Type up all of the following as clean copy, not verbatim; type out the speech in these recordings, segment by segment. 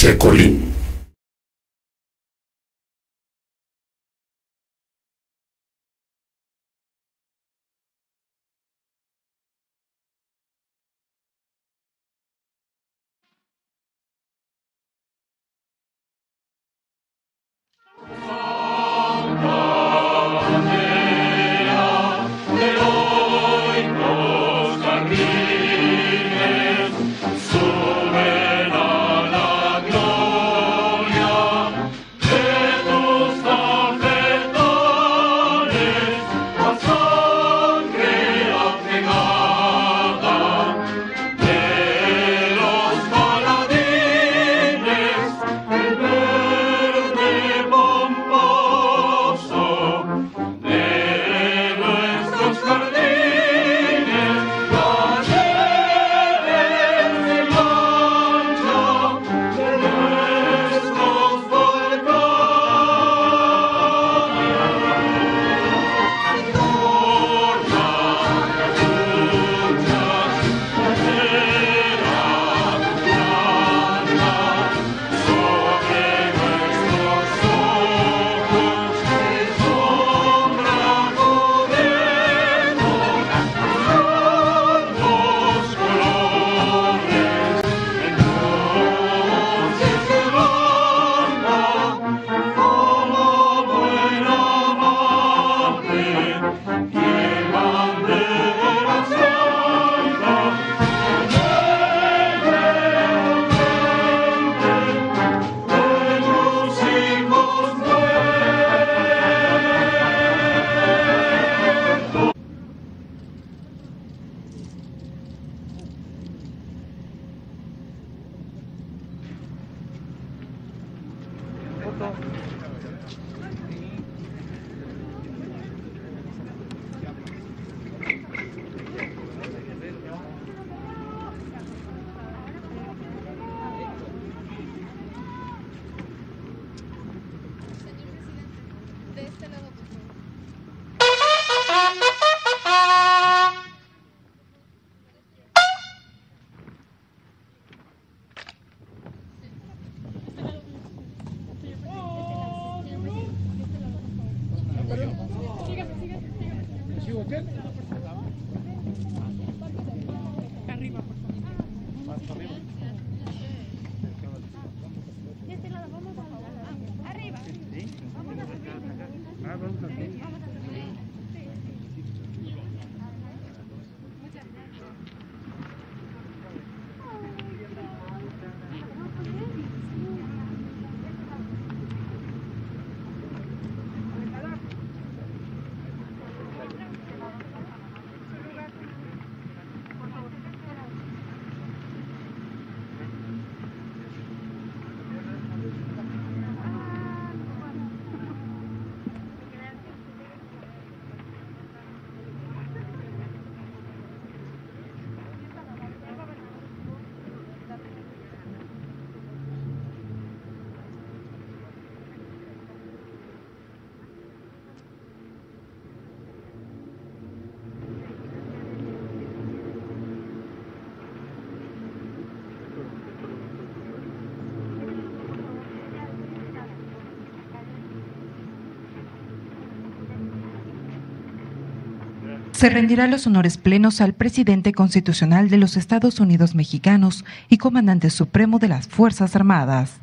Checolín. Se rendirá los honores plenos al presidente constitucional de los Estados Unidos mexicanos y comandante supremo de las Fuerzas Armadas.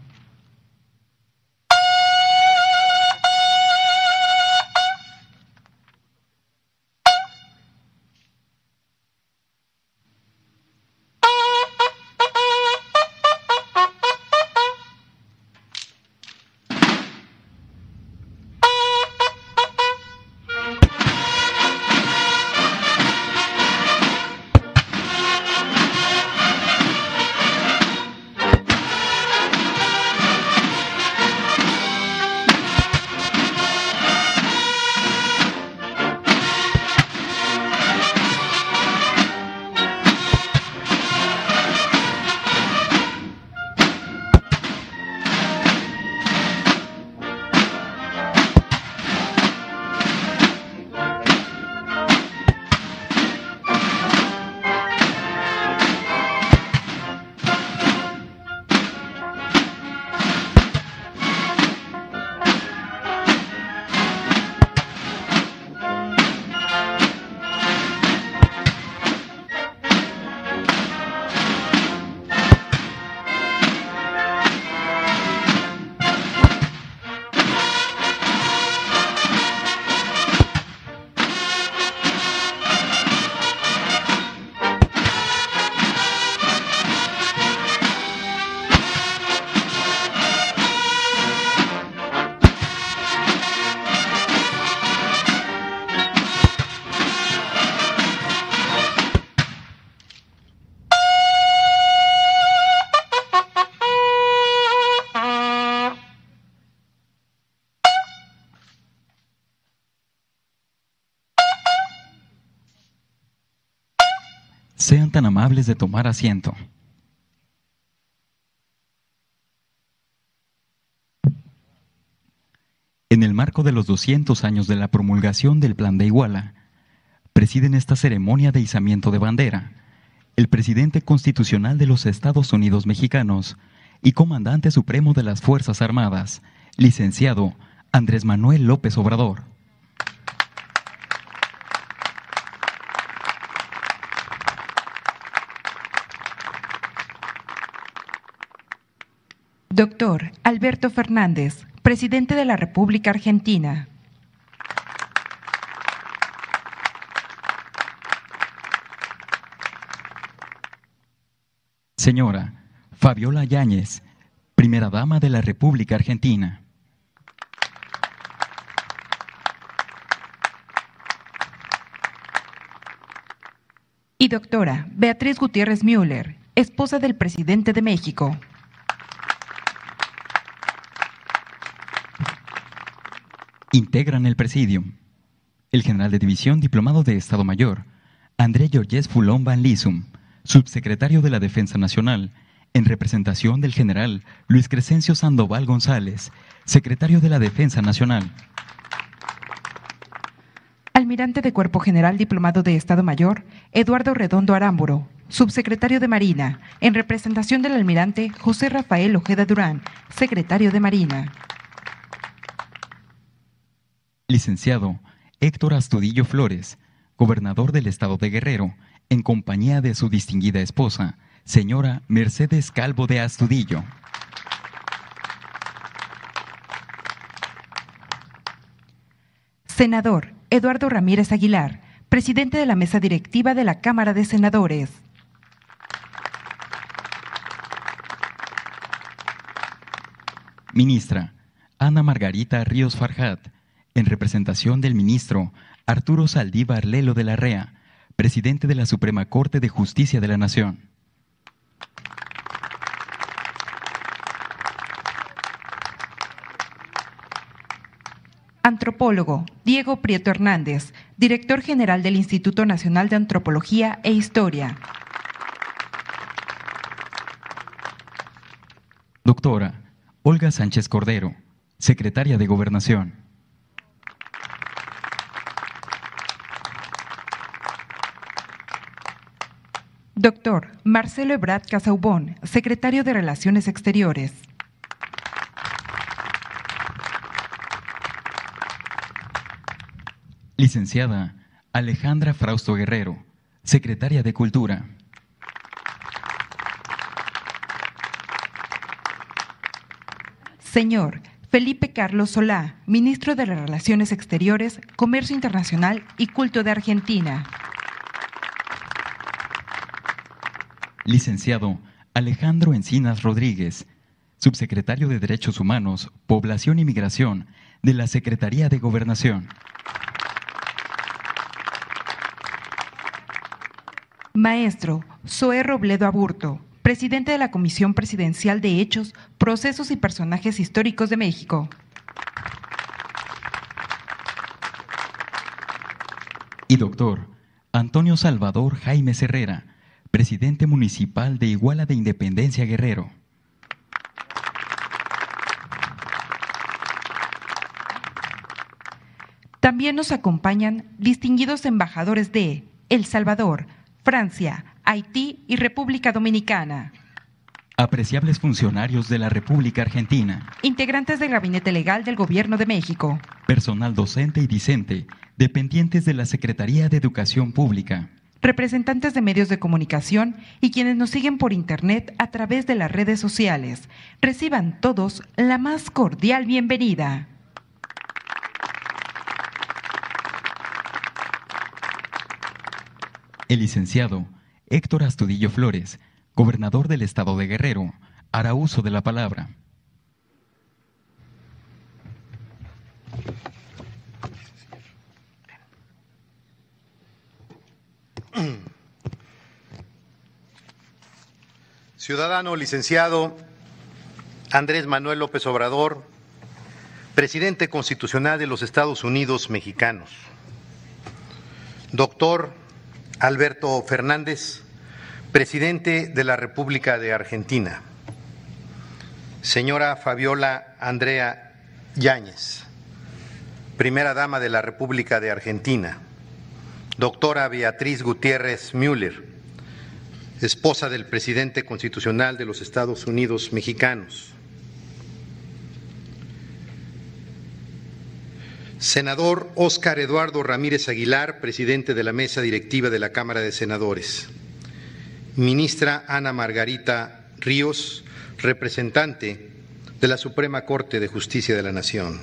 Sean tan amables de tomar asiento. En el marco de los 200 años de la promulgación del Plan de Iguala, presiden esta ceremonia de izamiento de bandera el presidente constitucional de los Estados Unidos Mexicanos y comandante supremo de las Fuerzas Armadas, licenciado Andrés Manuel López Obrador. Doctor Alberto Fernández, presidente de la República Argentina. Señora Fabiola Yáñez, primera dama de la República Argentina. Y doctora Beatriz Gutiérrez Müller, esposa del presidente de México. Integran el presidium el general de división diplomado de Estado Mayor, André Georges Foulon Van Lissum, subsecretario de la Defensa Nacional, en representación del general Luis Crescencio Sandoval González, secretario de la Defensa Nacional. Almirante de Cuerpo General diplomado de Estado Mayor, Eduardo Redondo Arámburo, subsecretario de Marina, en representación del almirante José Rafael Ojeda Durán, secretario de Marina. Licenciado Héctor Astudillo Flores, gobernador del estado de Guerrero, en compañía de su distinguida esposa, señora Mercedes Calvo de Astudillo. Senador Eduardo Ramírez Aguilar, presidente de la mesa directiva de la Cámara de Senadores. Ministra Ana Margarita Ríos Farjat, en representación del ministro Arturo Saldívar Lelo de la Rea, presidente de la Suprema Corte de Justicia de la Nación. Antropólogo Diego Prieto Hernández, director general del Instituto Nacional de Antropología e Historia. Doctora Olga Sánchez Cordero, secretaria de Gobernación. Doctor Marcelo Ebrard Casaubon, secretario de Relaciones Exteriores. Licenciada Alejandra Frausto Guerrero, secretaria de Cultura. Señor Felipe Carlos Solá, ministro de las Relaciones Exteriores, Comercio Internacional y Culto de Argentina. Licenciado Alejandro Encinas Rodríguez, subsecretario de Derechos Humanos, Población y Migración de la Secretaría de Gobernación. Maestro Zoé Robledo Aburto, presidente de la Comisión Presidencial de Hechos, Procesos y Personajes Históricos de México. Y doctor Antonio Salvador Jaime Herrera, presidente municipal de Iguala de Independencia Guerrero. También nos acompañan distinguidos embajadores de El Salvador, Francia, Haití y República Dominicana. Apreciables funcionarios de la República Argentina. Integrantes del Gabinete Legal del Gobierno de México. Personal docente y discente, dependientes de la Secretaría de Educación Pública. Representantes de medios de comunicación y quienes nos siguen por Internet a través de las redes sociales. Reciban todos la más cordial bienvenida. El licenciado Héctor Astudillo Flores, gobernador del estado de Guerrero, hará uso de la palabra. Ciudadano licenciado Andrés Manuel López Obrador, presidente constitucional de los Estados Unidos Mexicanos. Doctor Alberto Fernández, Presidente de la República de Argentina, señora Fabiola Andrea Yáñez, Primera Dama de la República de Argentina, doctora Beatriz Gutiérrez Müller, esposa del Presidente Constitucional de los Estados Unidos Mexicanos, senador Óscar Eduardo Ramírez Aguilar, presidente de la Mesa Directiva de la Cámara de Senadores, ministra Ana Margarita Ríos, representante de la Suprema Corte de Justicia de la Nación,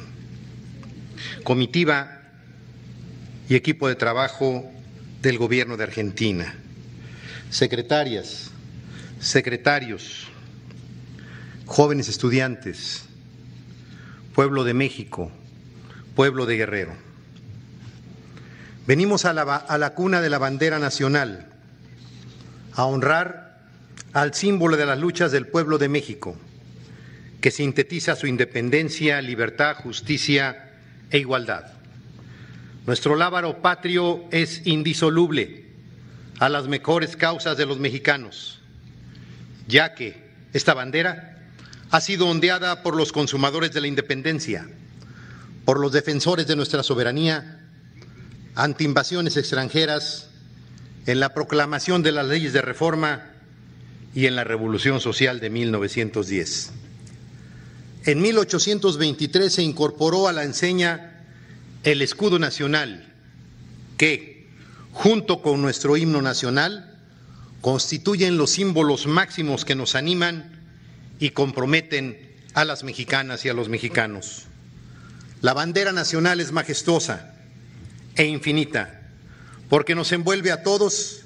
comitiva y equipo de trabajo del Gobierno de Argentina, secretarias, secretarios, jóvenes estudiantes, pueblo de México, pueblo de Guerrero. Venimos a la cuna de la bandera nacional a honrar al símbolo de las luchas del pueblo de México, que sintetiza su independencia, libertad, justicia e igualdad. Nuestro lábaro patrio es indisoluble a las mejores causas de los mexicanos, ya que esta bandera ha sido ondeada por los consumadores de la independencia, por los defensores de nuestra soberanía, ante invasiones extranjeras, en la proclamación de las leyes de reforma y en la Revolución Social de 1910. En 1823 se incorporó a la enseña el escudo nacional, que, junto con nuestro himno nacional, constituyen los símbolos máximos que nos animan y comprometen a las mexicanas y a los mexicanos. La bandera nacional es majestuosa e infinita, porque nos envuelve a todos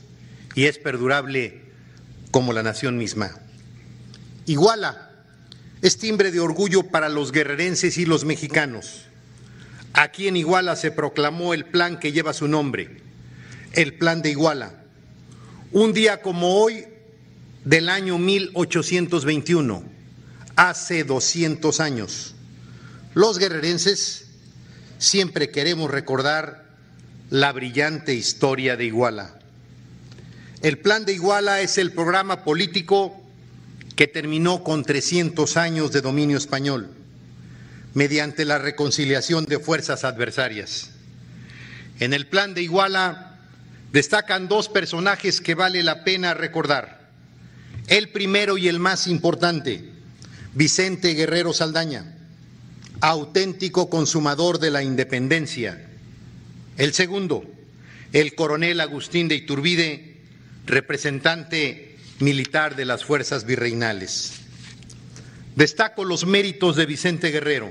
y es perdurable como la nación misma. Iguala es timbre de orgullo para los guerrerenses y los mexicanos. Aquí en Iguala se proclamó el plan que lleva su nombre, el Plan de Iguala. Un día como hoy del año 1821, hace 200 años, los guerrerenses siempre queremos recordar la brillante historia de Iguala. El Plan de Iguala es el programa político que terminó con 300 años de dominio español, mediante la reconciliación de fuerzas adversarias. En el Plan de Iguala destacan dos personajes que vale la pena recordar. El primero y el más importante, Vicente Guerrero Saldaña, auténtico consumador de la independencia. El segundo, el coronel Agustín de Iturbide, representante militar de las fuerzas virreinales. Destaco los méritos de Vicente Guerrero.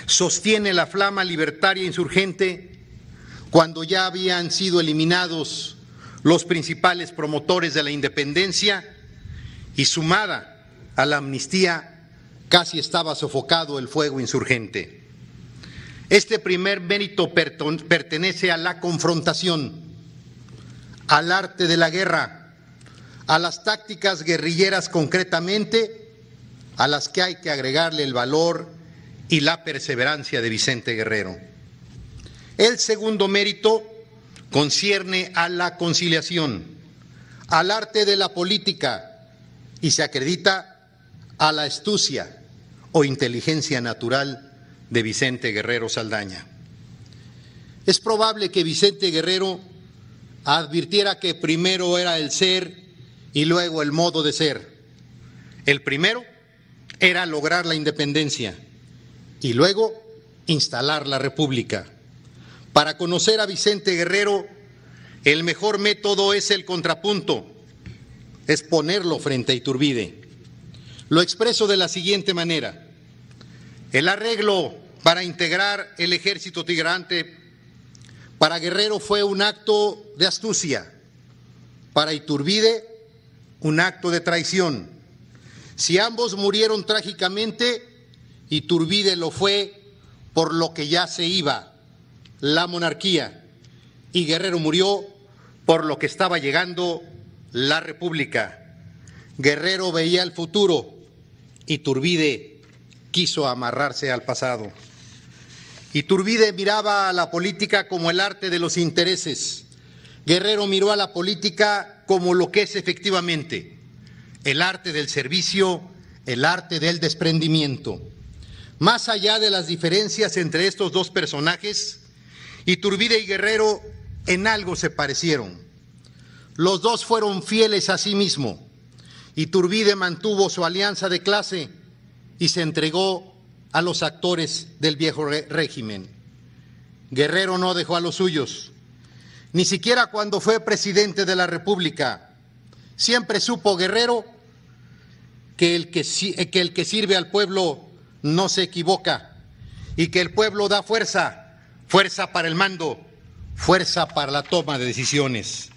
Sostiene la flama libertaria insurgente cuando ya habían sido eliminados los principales promotores de la independencia y, sumada a la amnistía, casi estaba sofocado el fuego insurgente. Este primer mérito pertenece a la confrontación, al arte de la guerra, a las tácticas guerrilleras concretamente, a las que hay que agregarle el valor y la perseverancia de Vicente Guerrero. El segundo mérito concierne a la conciliación, al arte de la política y se acredita a la astucia o inteligencia natural de Vicente Guerrero Saldaña. Es probable que Vicente Guerrero advirtiera que primero era el ser y luego el modo de ser. El primero era lograr la independencia y luego instalar la república. Para conocer a Vicente Guerrero, el mejor método es el contrapunto, es ponerlo frente a Iturbide. Lo expreso de la siguiente manera: el arreglo para integrar el ejército tigrante para Guerrero fue un acto de astucia, para Iturbide un acto de traición. Si ambos murieron trágicamente, Iturbide lo fue por lo que ya se iba, la monarquía, y Guerrero murió por lo que estaba llegando, la república. Guerrero veía el futuro, Iturbide quiso amarrarse al pasado. Iturbide miraba a la política como el arte de los intereses. Guerrero miró a la política como lo que es efectivamente: el arte del servicio, el arte del desprendimiento. Más allá de las diferencias entre estos dos personajes, Iturbide y Guerrero en algo se parecieron. Los dos fueron fieles a sí mismo. Iturbide mantuvo su alianza de clase y se entregó a los actores del viejo régimen. Guerrero no dejó a los suyos, ni siquiera cuando fue presidente de la República. Siempre supo Guerrero que el que sirve al pueblo no se equivoca y que el pueblo da fuerza, fuerza para el mando, fuerza para la toma de decisiones.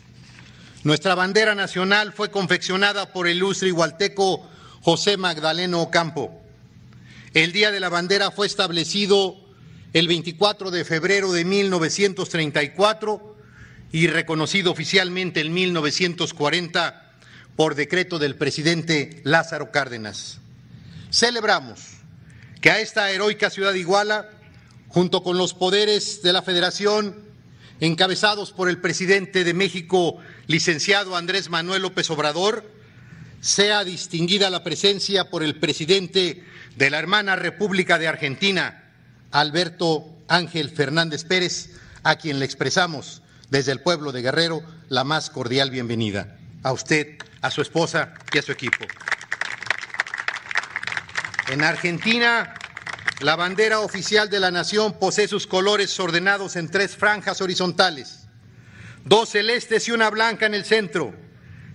Nuestra bandera nacional fue confeccionada por el ilustre igualteco José Magdaleno Ocampo. El Día de la Bandera fue establecido el 24 de febrero de 1934 y reconocido oficialmente en 1940 por decreto del presidente Lázaro Cárdenas. Celebramos que a esta heroica ciudad de Iguala, junto con los poderes de la Federación, encabezados por el presidente de México, licenciado Andrés Manuel López Obrador, sea distinguida la presencia por el presidente de la hermana República de Argentina, Alberto Ángel Fernández Pérez, a quien le expresamos desde el pueblo de Guerrero la más cordial bienvenida. A usted, a su esposa y a su equipo. En Argentina, la bandera oficial de la nación posee sus colores ordenados en 3 franjas horizontales, 2 celestes y una blanca en el centro,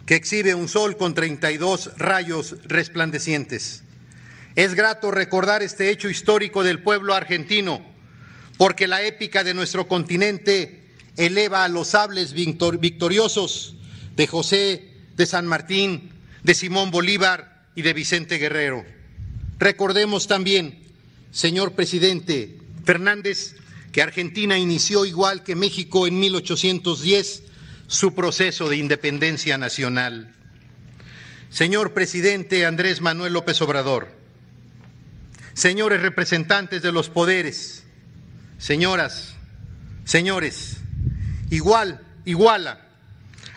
que exhibe un sol con 32 rayos resplandecientes. Es grato recordar este hecho histórico del pueblo argentino, porque la épica de nuestro continente eleva a los sables victoriosos de José de San Martín, de Simón Bolívar y de Vicente Guerrero. Recordemos también, señor presidente Fernández, que Argentina inició, igual que México, en 1810 su proceso de independencia nacional. Señor presidente Andrés Manuel López Obrador, señores representantes de los poderes, señoras, señores, Iguala,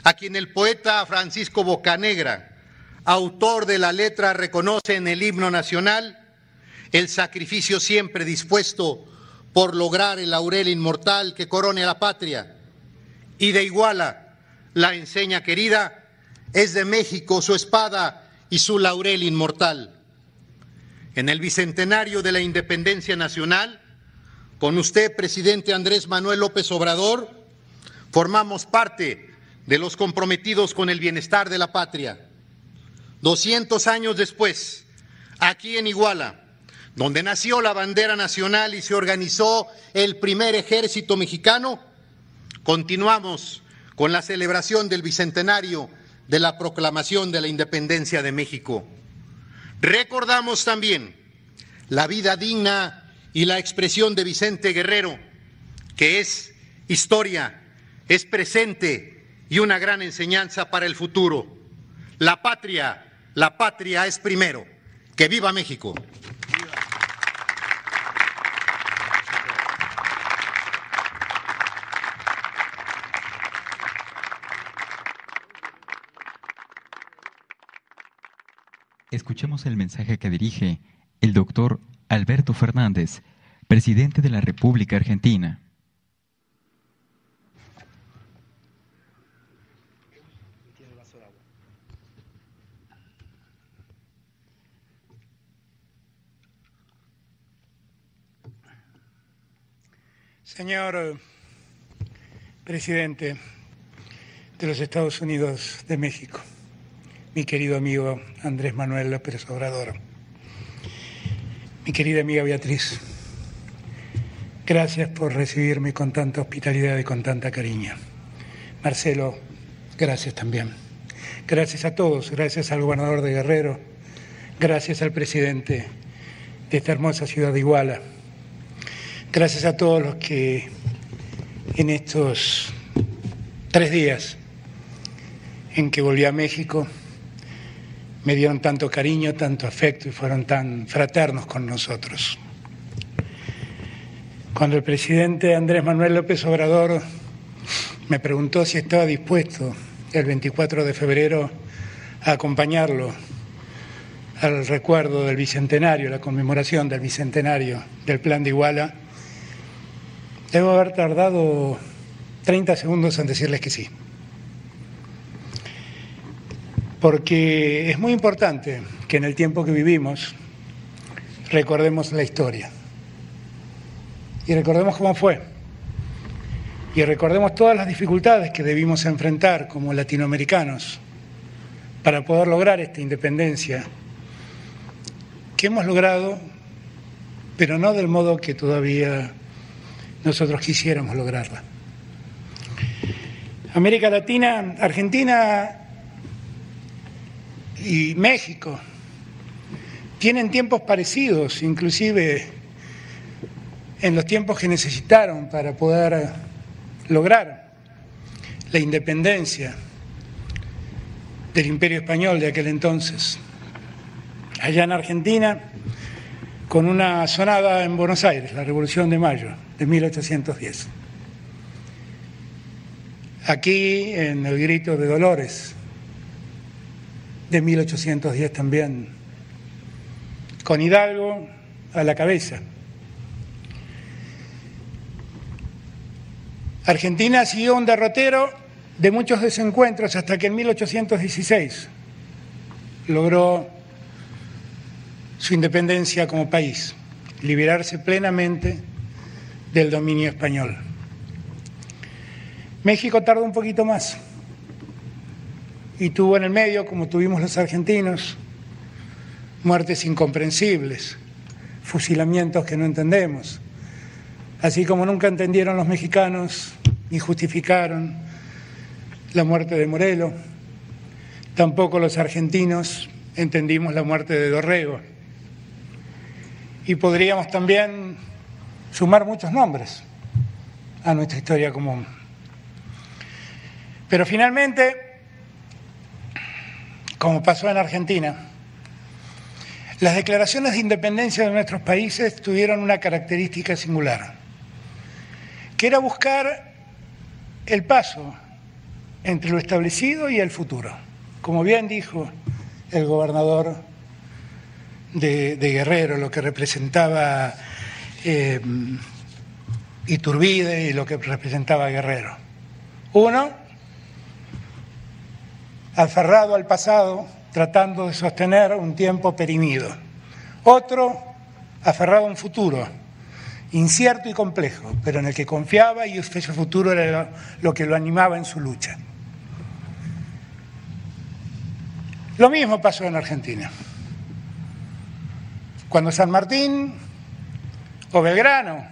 a quien el poeta Francisco Bocanegra, autor de la letra, reconoce en el himno nacional el sacrificio siempre dispuesto por lograr el laurel inmortal que corone a la patria. Y de Iguala, la enseña querida, es de México su espada y su laurel inmortal. En el bicentenario de la independencia nacional, con usted, presidente Andrés Manuel López Obrador, formamos parte de los comprometidos con el bienestar de la patria. 200 años después, aquí en Iguala, donde nació la bandera nacional y se organizó el primer ejército mexicano, continuamos con la celebración del bicentenario de la proclamación de la independencia de México. Recordamos también la vida digna y la expresión de Vicente Guerrero, que es historia, es presente y una gran enseñanza para el futuro. La patria es primero. ¡Que viva México! Escuchemos el mensaje que dirige el doctor Alberto Fernández, presidente de la República Argentina. Señor presidente de los Estados Unidos de México, mi querido amigo Andrés Manuel López Obrador, mi querida amiga Beatriz, gracias por recibirme con tanta hospitalidad y con tanta cariño. Marcelo, gracias también. Gracias a todos, gracias al gobernador de Guerrero, gracias al presidente de esta hermosa ciudad de Iguala, gracias a todos los que en estos 3 días en que volví a México me dieron tanto cariño, tanto afecto y fueron tan fraternos con nosotros. Cuando el presidente Andrés Manuel López Obrador me preguntó si estaba dispuesto el 24 de febrero a acompañarlo al recuerdo del bicentenario, la conmemoración del bicentenario del Plan de Iguala, debo haber tardado 30 segundos en decirles que sí. Porque es muy importante que en el tiempo que vivimos recordemos la historia. Y recordemos cómo fue. Y recordemos todas las dificultades que debimos enfrentar como latinoamericanos para poder lograr esta independencia que hemos logrado, pero no del modo que todavía nosotros quisiéramos lograrla. América Latina, Argentina y México tienen tiempos parecidos, inclusive en los tiempos que necesitaron para poder lograr la independencia del Imperio Español de aquel entonces. Allá en Argentina, con una sonada en Buenos Aires, la Revolución de Mayo de 1810. Aquí, en el Grito de Dolores de 1810 también, con Hidalgo a la cabeza. Argentina siguió un derrotero de muchos desencuentros hasta que en 1816 logró su independencia como país, liberarse plenamente del dominio español. México tardó un poquito más y tuvo en el medio, como tuvimos los argentinos, muertes incomprensibles, fusilamientos que no entendemos, así como nunca entendieron los mexicanos ni justificaron la muerte de Morelos, tampoco los argentinos entendimos la muerte de Dorrego. Y podríamos también sumar muchos nombres a nuestra historia común. Pero finalmente, como pasó en Argentina, las declaraciones de independencia de nuestros países tuvieron una característica singular, que era buscar el paso entre lo establecido y el futuro. Como bien dijo el gobernador de Guerrero, lo que representaba Iturbide y lo que representaba Guerrero. Uno, aferrado al pasado, tratando de sostener un tiempo perimido. Otro, aferrado a un futuro, incierto y complejo, pero en el que confiaba y ese futuro era lo que lo animaba en su lucha. Lo mismo pasó en Argentina. Cuando San Martín o Belgrano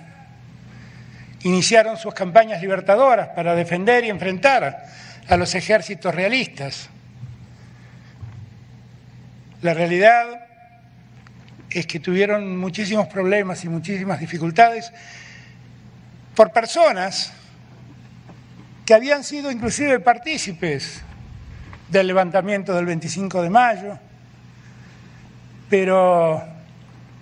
iniciaron sus campañas libertadoras para defender y enfrentar a los ejércitos realistas, la realidad es que tuvieron muchísimos problemas y muchísimas dificultades por personas que habían sido inclusive partícipes del levantamiento del 25 de mayo, pero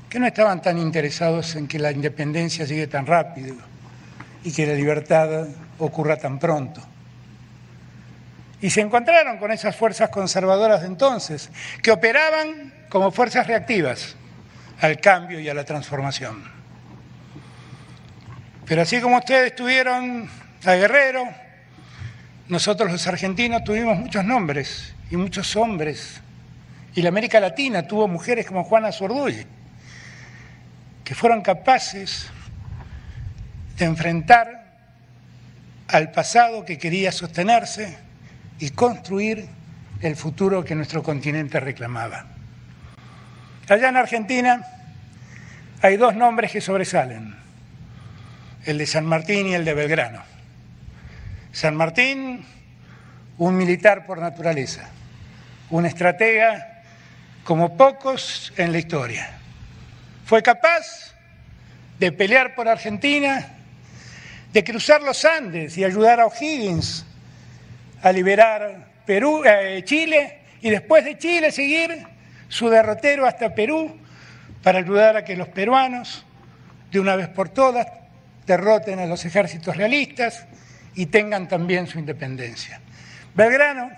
que no estaban tan interesados en que la independencia llegue tan rápido y que la libertad ocurra tan pronto. Y se encontraron con esas fuerzas conservadoras de entonces, que operaban como fuerzas reactivas al cambio y a la transformación. Pero así como ustedes tuvieron a Guerrero, nosotros los argentinos tuvimos muchos nombres y muchos hombres, y la América Latina tuvo mujeres como Juana Zurduy, que fueron capaces de enfrentar al pasado que quería sostenerse y construir el futuro que nuestro continente reclamaba. Allá en Argentina hay dos nombres que sobresalen, el de San Martín y el de Belgrano. San Martín, un militar por naturaleza, un estratega como pocos en la historia. Fue capaz de pelear por Argentina, de cruzar los Andes y ayudar a O'Higgins a liberar Chile, y después de Chile seguir su derrotero hasta Perú para ayudar a que los peruanos, de una vez por todas, derroten a los ejércitos realistas y tengan también su independencia. Belgrano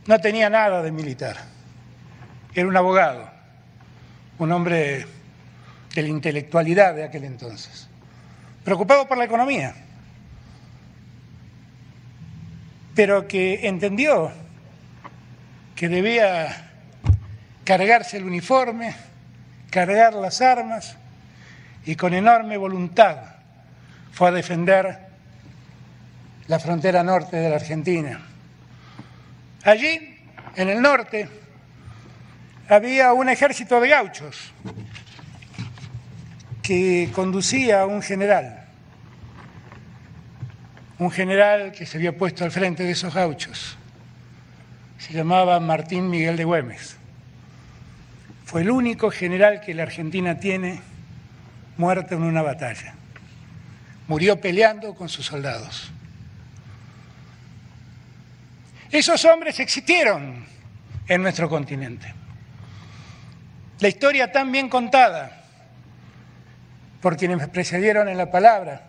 no tenía nada de militar, era un abogado, un hombre de la intelectualidad de aquel entonces, preocupado por la economía, pero que entendió que debía cargarse el uniforme, cargar las armas, y con enorme voluntad fue a defender la frontera norte de la Argentina. Allí, en el norte, había un ejército de gauchos que conducía a un general que se había puesto al frente de esos gauchos. Se llamaba Martín Miguel de Güemes. Fue el único general que la Argentina tiene muerto en una batalla. Murió peleando con sus soldados. Esos hombres existieron en nuestro continente. La historia tan bien contada por quienes me precedieron en la palabra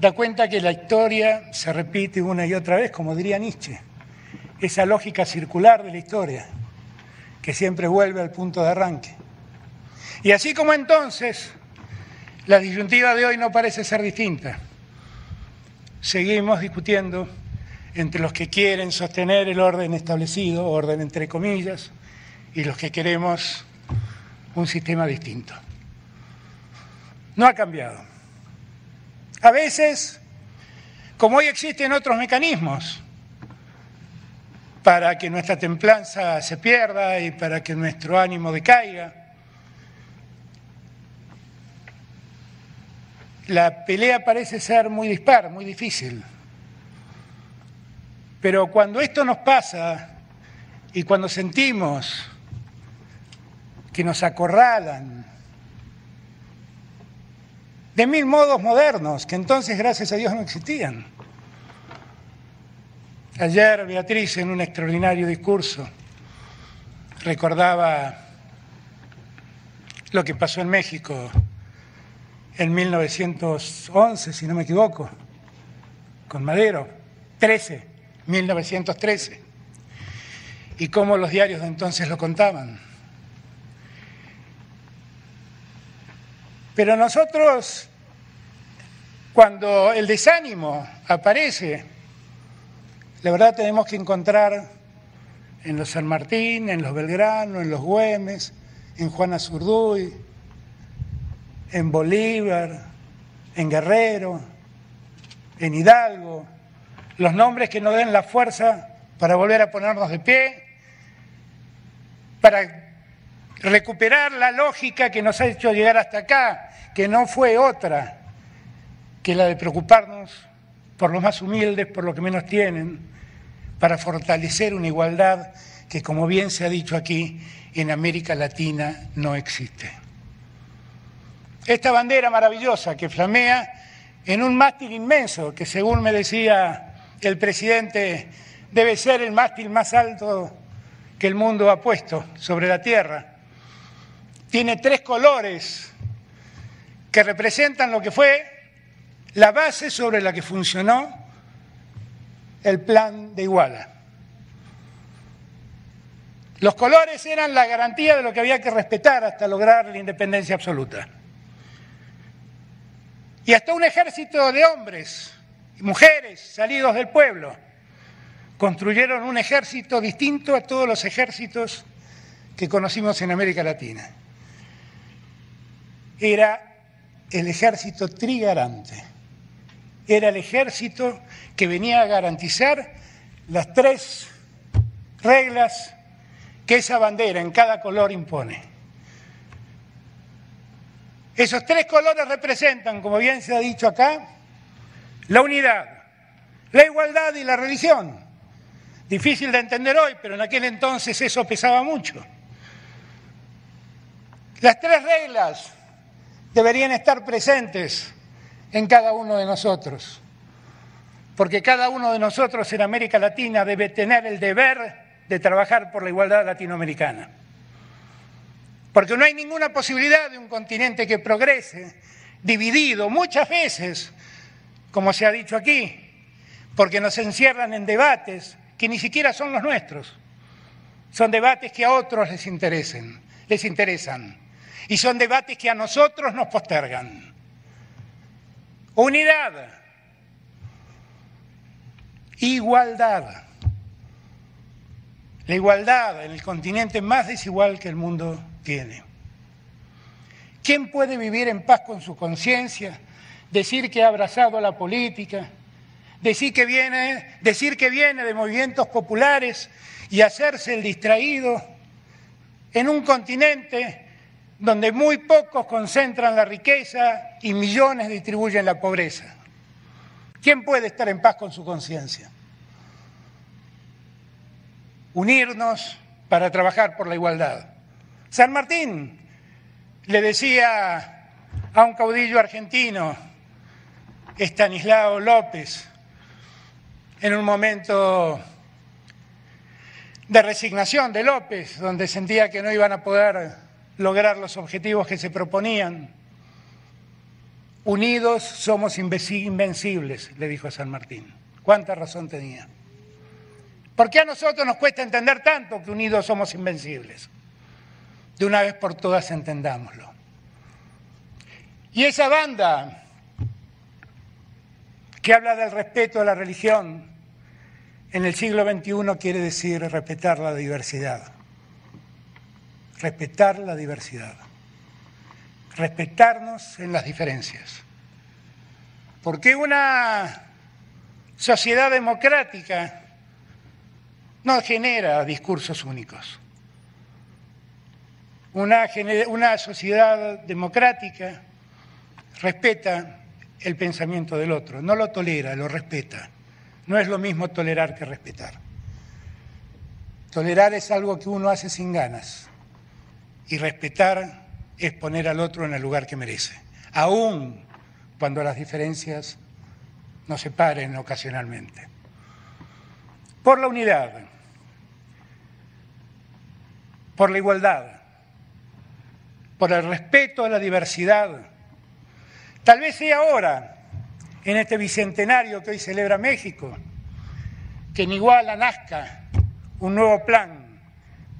da cuenta que la historia se repite una y otra vez, como diría Nietzsche, esa lógica circular de la historia que siempre vuelve al punto de arranque. Y así como entonces, la disyuntiva de hoy no parece ser distinta. Seguimos discutiendo entre los que quieren sostener el orden establecido, orden entre comillas, y los que queremos un sistema distinto. No ha cambiado. A veces, como hoy existen otros mecanismos para que nuestra templanza se pierda y para que nuestro ánimo decaiga, la pelea parece ser muy dispar, muy difícil. Pero cuando esto nos pasa y cuando sentimos que nos acorralan de mil modos modernos, que entonces, gracias a Dios, no existían. Ayer Beatriz, en un extraordinario discurso, recordaba lo que pasó en México en 1911, si no me equivoco, con Madero, 1913, y cómo los diarios de entonces lo contaban. Pero nosotros, cuando el desánimo aparece, la verdad tenemos que encontrar en los San Martín, en los Belgrano, en los Güemes, en Juan Azurduy, en Bolívar, en Guerrero, en Hidalgo, los nombres que nos den la fuerza para volver a ponernos de pie, para recuperar la lógica que nos ha hecho llegar hasta acá, que no fue otra que la de preocuparnos por los más humildes, por los que menos tienen, para fortalecer una igualdad que, como bien se ha dicho aquí, en América Latina no existe. Esta bandera maravillosa que flamea en un mástil inmenso, que según me decía el presidente, debe ser el mástil más alto que el mundo ha puesto sobre la tierra. Tiene 3 colores que representan lo que fue la base sobre la que funcionó el Plan de Iguala. Los colores eran la garantía de lo que había que respetar hasta lograr la independencia absoluta. Y hasta un ejército de hombres y mujeres salidos del pueblo construyeron un ejército distinto a todos los ejércitos que conocimos en América Latina. Era el ejército trigarante. Era el ejército que venía a garantizar las 3 reglas que esa bandera en cada color impone. Esos 3 colores representan, como bien se ha dicho acá, la unidad, la igualdad y la religión. Difícil de entender hoy, pero en aquel entonces eso pesaba mucho. Las 3 reglas deberían estar presentes en cada uno de nosotros, porque cada uno de nosotros en América Latina debe tener el deber de trabajar por la igualdad latinoamericana. Porque no hay ninguna posibilidad de un continente que progrese dividido muchas veces, como se ha dicho aquí, porque nos encierran en debates que ni siquiera son los nuestros. Son debates que a otros les interesan, y son debates que a nosotros nos postergan. Unidad, igualdad. La igualdad en el continente más desigual que el mundo tiene. ¿Quién puede vivir en paz con su conciencia, decir que ha abrazado a la política, decir que viene de movimientos populares y hacerse el distraído en un continente donde muy pocos concentran la riqueza y millones distribuyen la pobreza? ¿Quién puede estar en paz con su conciencia? Unirnos para trabajar por la igualdad. San Martín le decía a un caudillo argentino, Estanislao López, en un momento de resignación de López, donde sentía que no iban a poder lograr los objetivos que se proponían: unidos somos invencibles, le dijo a San Martín. ¿Cuánta razón tenía? ¿Por qué a nosotros nos cuesta entender tanto que unidos somos invencibles? De una vez por todas entendámoslo. Y esa banda que habla del respeto a la religión en el siglo XXI quiere decir respetar la diversidad. Respetar la diversidad. Respetarnos en las diferencias. Porque una sociedad democrática no genera discursos únicos. Una sociedad democrática respeta el pensamiento del otro, no lo tolera, lo respeta. No es lo mismo tolerar que respetar. Tolerar es algo que uno hace sin ganas, y respetar es poner al otro en el lugar que merece, aun cuando las diferencias nos separen ocasionalmente. Por la unidad, por la igualdad, por el respeto a la diversidad. Tal vez sea ahora, en este bicentenario que hoy celebra México, que en Iguala nazca un nuevo plan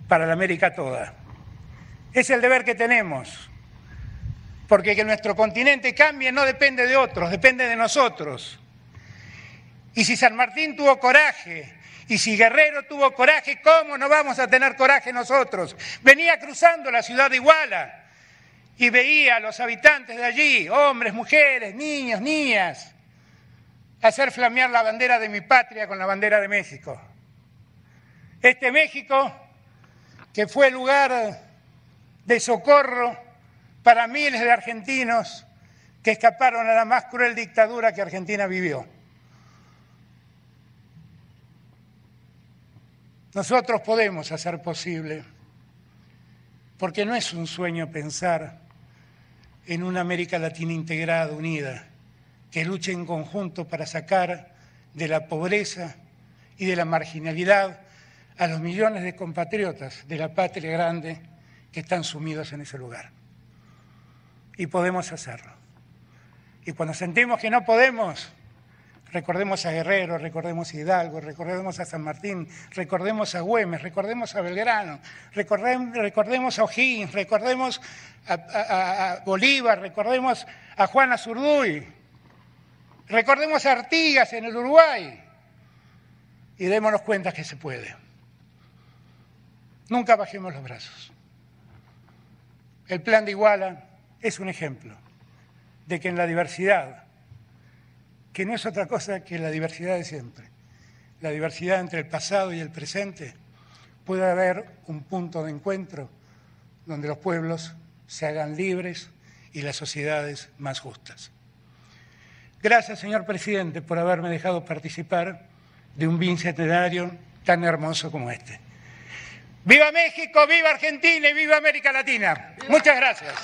para la América toda. Es el deber que tenemos, porque que nuestro continente cambie no depende de otros, depende de nosotros. Y si San Martín tuvo coraje, y si Guerrero tuvo coraje, ¿cómo no vamos a tener coraje nosotros? Venía cruzando la ciudad de Iguala y veía a los habitantes de allí, hombres, mujeres, niños, niñas, hacer flamear la bandera de mi patria con la bandera de México. Este México que fue lugar de socorro para miles de argentinos que escaparon a la más cruel dictadura que Argentina vivió. Nosotros podemos hacer posible, porque no es un sueño pensar en una América Latina integrada, unida, que luche en conjunto para sacar de la pobreza y de la marginalidad a los millones de compatriotas de la patria grande que están sumidos en ese lugar. Y podemos hacerlo. Y cuando sentimos que no podemos, recordemos a Guerrero, recordemos a Hidalgo, recordemos a San Martín, recordemos a Güemes, recordemos a Belgrano, recordemos a O'Higgins, recordemos a Bolívar, recordemos a Juan Azurduy, recordemos a Artigas en el Uruguay y démonos cuenta que se puede. Nunca bajemos los brazos. El plan de Iguala es un ejemplo de que en la diversidad, que no es otra cosa que la diversidad de siempre, la diversidad entre el pasado y el presente, puede haber un punto de encuentro donde los pueblos se hagan libres y las sociedades más justas. Gracias, señor presidente, por haberme dejado participar de un bicentenario tan hermoso como este. ¡Viva México, viva Argentina y viva América Latina! Muchas gracias.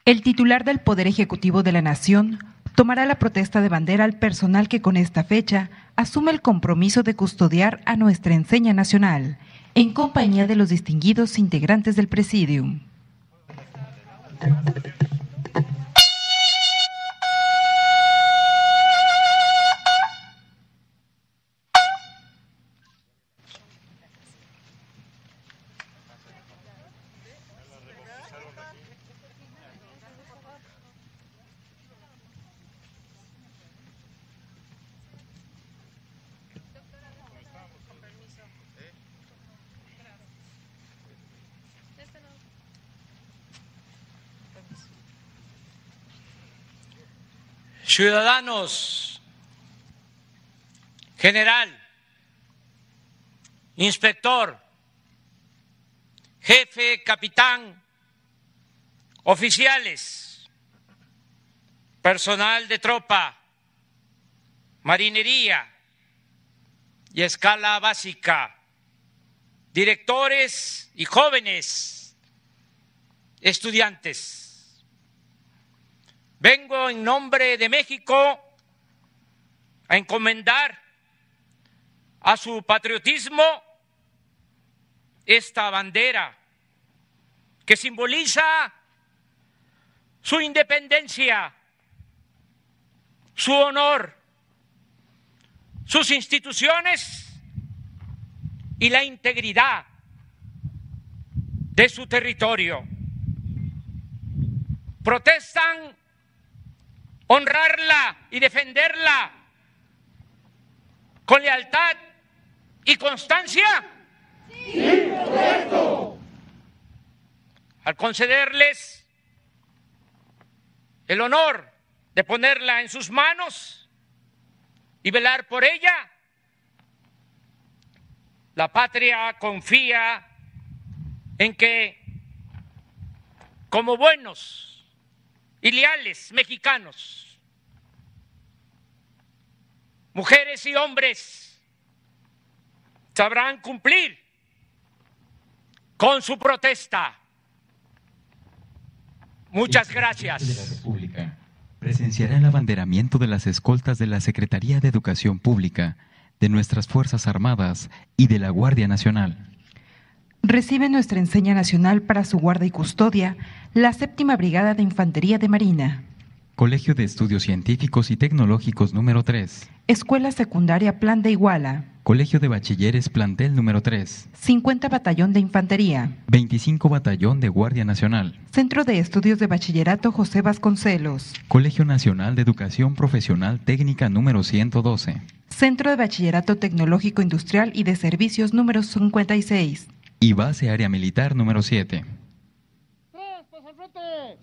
El titular del Poder Ejecutivo de la Nación tomará la protesta de bandera al personal que con esta fecha asume el compromiso de custodiar a nuestra enseña nacional, en compañía de los distinguidos integrantes del Presidium. Ciudadanos, general, inspector, jefe, capitán, oficiales, personal de tropa, marinería y escala básica, directores y jóvenes estudiantes. Vengo en nombre de México a encomendar a su patriotismo esta bandera que simboliza su independencia, su honor, sus instituciones y la integridad de su territorio. Protestan honrarla y defenderla con lealtad y constancia. Sí, correcto. Al concederles el honor de ponerla en sus manos y velar por ella, la patria confía en que, como buenos y leales mexicanos, mujeres y hombres sabrán cumplir con su protesta. Muchas gracias. El presidente de la República presenciará el abanderamiento de las escoltas de la Secretaría de Educación Pública, de nuestras Fuerzas Armadas y de la Guardia Nacional. Recibe nuestra enseña nacional para su guarda y custodia la 7ª Brigada de Infantería de Marina, Colegio de Estudios Científicos y Tecnológicos número 3, Escuela Secundaria Plan de Iguala, Colegio de Bachilleres Plantel número 3, 50 Batallón de Infantería, 25 Batallón de Guardia Nacional, Centro de Estudios de Bachillerato José Vasconcelos, Colegio Nacional de Educación Profesional Técnica número 112, Centro de Bachillerato Tecnológico Industrial y de Servicios número 56, y Base Aérea Militar número 7. Pues al frente.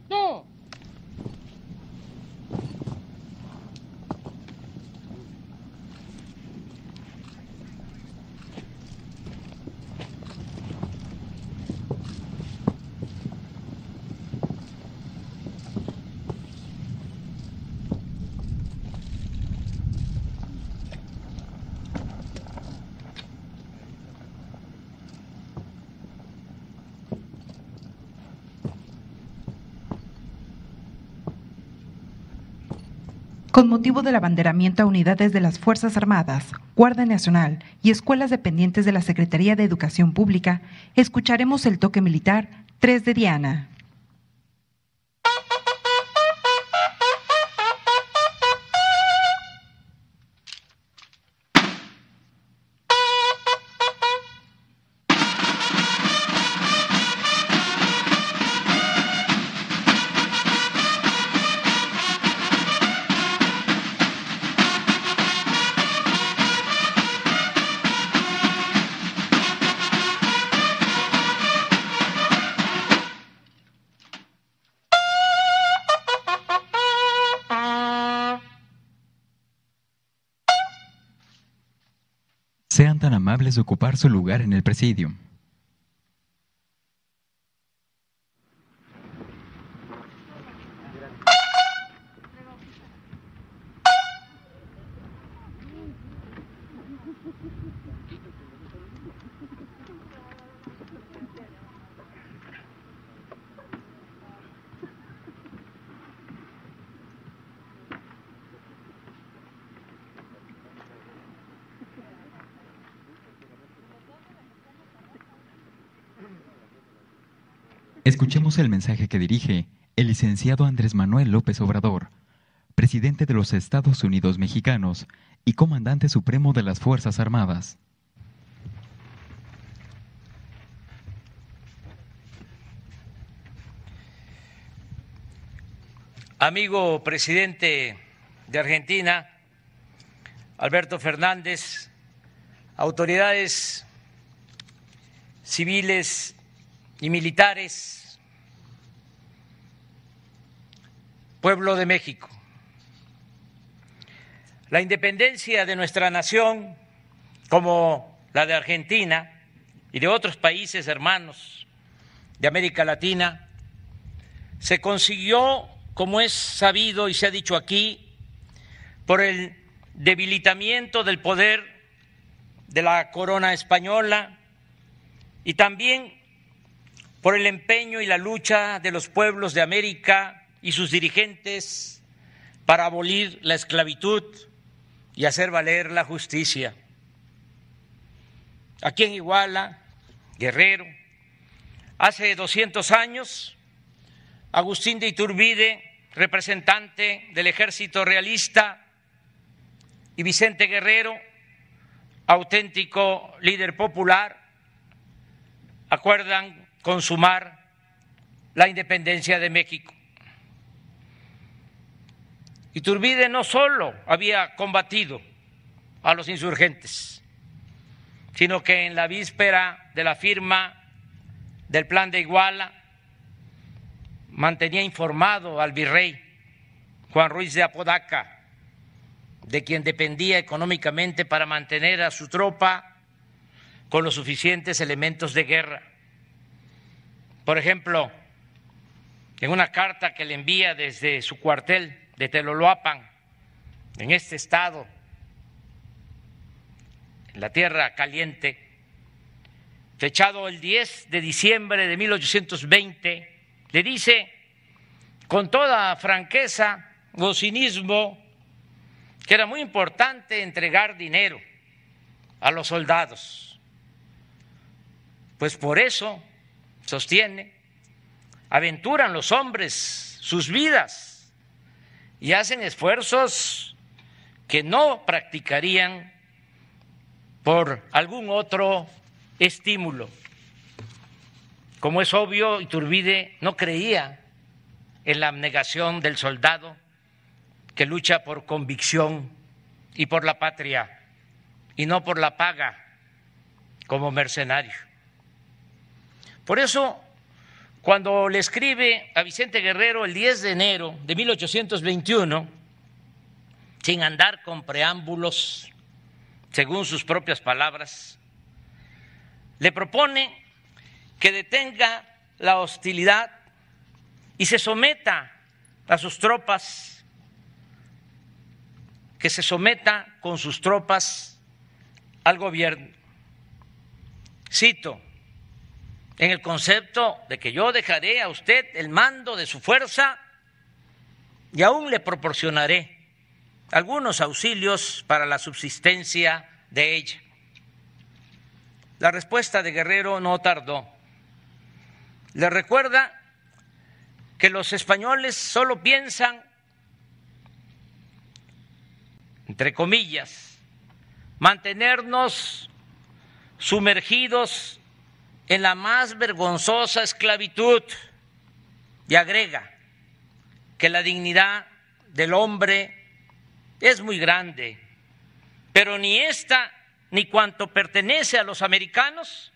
¡No! Con motivo del abanderamiento a unidades de las Fuerzas Armadas, Guardia Nacional y escuelas dependientes de la Secretaría de Educación Pública, escucharemos el toque militar 3 de Diana. Sean tan amables de ocupar su lugar en el presidio. Escuchemos el mensaje que dirige el licenciado Andrés Manuel López Obrador, presidente de los Estados Unidos Mexicanos y comandante supremo de las Fuerzas Armadas. Amigo presidente de Argentina, Alberto Fernández, autoridades civiles y militares, pueblo de México. La independencia de nuestra nación, como la de Argentina y de otros países hermanos de América Latina, se consiguió, como es sabido y se ha dicho aquí, por el debilitamiento del poder de la corona española y también por el empeño y la lucha de los pueblos de América y sus dirigentes para abolir la esclavitud y hacer valer la justicia. Aquí en Iguala, Guerrero, hace 200 años, Agustín de Iturbide, representante del ejército realista, y Vicente Guerrero, auténtico líder popular, acuerdan consumar la independencia de México. Iturbide no solo había combatido a los insurgentes, sino que en la víspera de la firma del Plan de Iguala mantenía informado al virrey Juan Ruiz de Apodaca, de quien dependía económicamente para mantener a su tropa con los suficientes elementos de guerra. Por ejemplo, en una carta que le envía desde su cuartel de Teloloapan, en este estado, en la Tierra Caliente, fechado el 10 de diciembre de 1820, le dice con toda franqueza o cinismo que era muy importante entregar dinero a los soldados, pues por eso, sostiene, aventuran los hombres sus vidas y hacen esfuerzos que no practicarían por algún otro estímulo. Como es obvio, Iturbide no creía en la abnegación del soldado que lucha por convicción y por la patria y no por la paga como mercenario. Por eso, cuando le escribe a Vicente Guerrero el 10 de enero de 1821, sin andar con preámbulos, según sus propias palabras, le propone que detenga la hostilidad y se someta a sus tropas, que se someta con sus tropas al gobierno. Cito: en el concepto de que yo dejaré a usted el mando de su fuerza y aún le proporcionaré algunos auxilios para la subsistencia de ella. La respuesta de Guerrero no tardó. Le recuerda que los españoles solo piensan, entre comillas, mantenernos sumergidos en la más vergonzosa esclavitud, y agrega que la dignidad del hombre es muy grande, pero ni esta ni cuanto pertenece a los americanos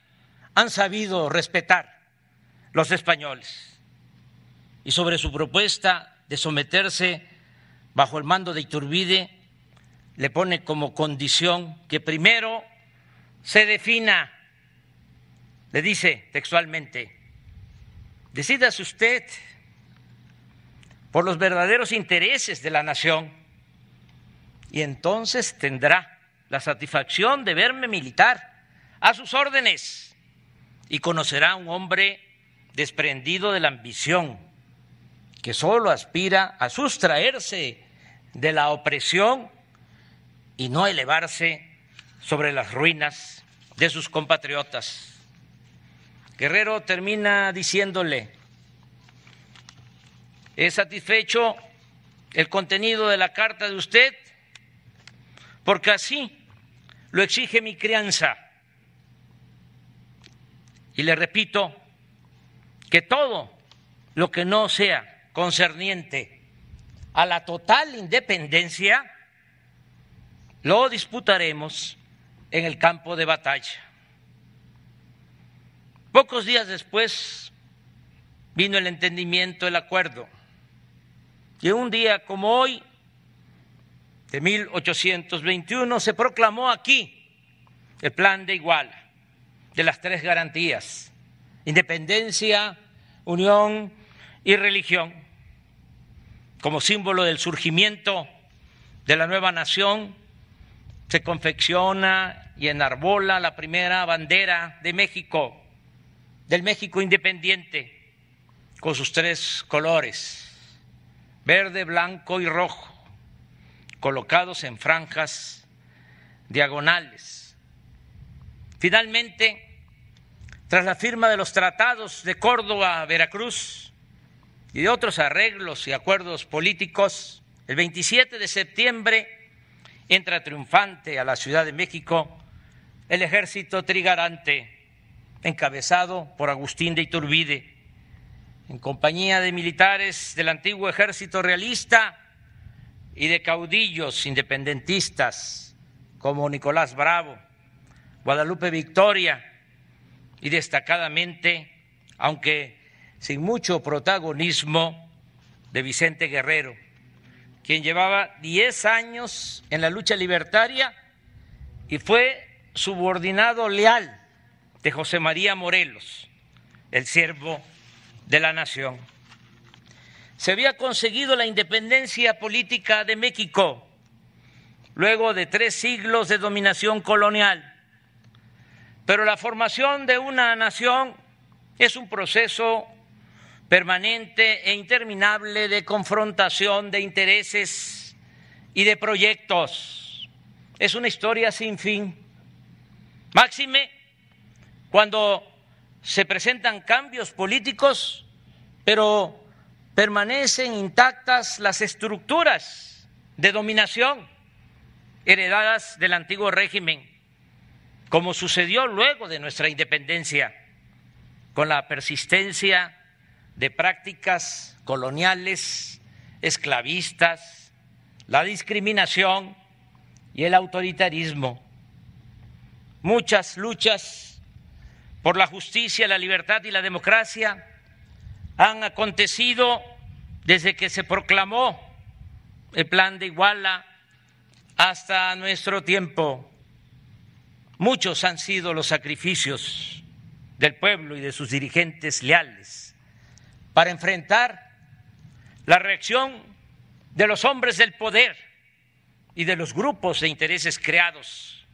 han sabido respetar los españoles. Y sobre su propuesta de someterse bajo el mando de Iturbide, le pone como condición que primero se defina, le dice textualmente: decídase usted por los verdaderos intereses de la nación y entonces tendrá la satisfacción de verme militar a sus órdenes y conocerá a un hombre desprendido de la ambición, que solo aspira a sustraerse de la opresión y no elevarse sobre las ruinas de sus compatriotas. Guerrero termina diciéndole He satisfecho el contenido de la carta de usted porque así lo exige mi crianza. Y le repito que todo lo que no sea concerniente a la total independencia lo disputaremos en el campo de batalla. Pocos días después vino el entendimiento, el acuerdo. Y un día como hoy, de 1821, se proclamó aquí el Plan de Iguala, de las tres garantías: independencia, unión y religión. Como símbolo del surgimiento de la nueva nación, se confecciona y enarbola la primera bandera de México, del México independiente, con sus tres colores: verde, blanco y rojo, colocados en franjas diagonales. Finalmente, tras la firma de los tratados de Córdoba, Veracruz y de otros arreglos y acuerdos políticos, el 27 de septiembre entra triunfante a la Ciudad de México el ejército trigarante, encabezado por Agustín de Iturbide, en compañía de militares del antiguo ejército realista y de caudillos independentistas como Nicolás Bravo, Guadalupe Victoria y destacadamente, aunque sin mucho protagonismo, de Vicente Guerrero, quien llevaba 10 años en la lucha libertaria y fue subordinado leal de José María Morelos, el siervo de la nación. Se había conseguido la independencia política de México luego de 3 siglos de dominación colonial, pero la formación de una nación es un proceso permanente e interminable de confrontación de intereses y de proyectos. Es una historia sin fin. Máxime cuando se presentan cambios políticos, pero permanecen intactas las estructuras de dominación heredadas del antiguo régimen, como sucedió luego de nuestra independencia, con la persistencia de prácticas coloniales, esclavistas, la discriminación y el autoritarismo. Muchas luchas por la justicia, la libertad y la democracia han acontecido desde que se proclamó el Plan de Iguala hasta nuestro tiempo. Muchos han sido los sacrificios del pueblo y de sus dirigentes leales para enfrentar la reacción de los hombres del poder y de los grupos de intereses creados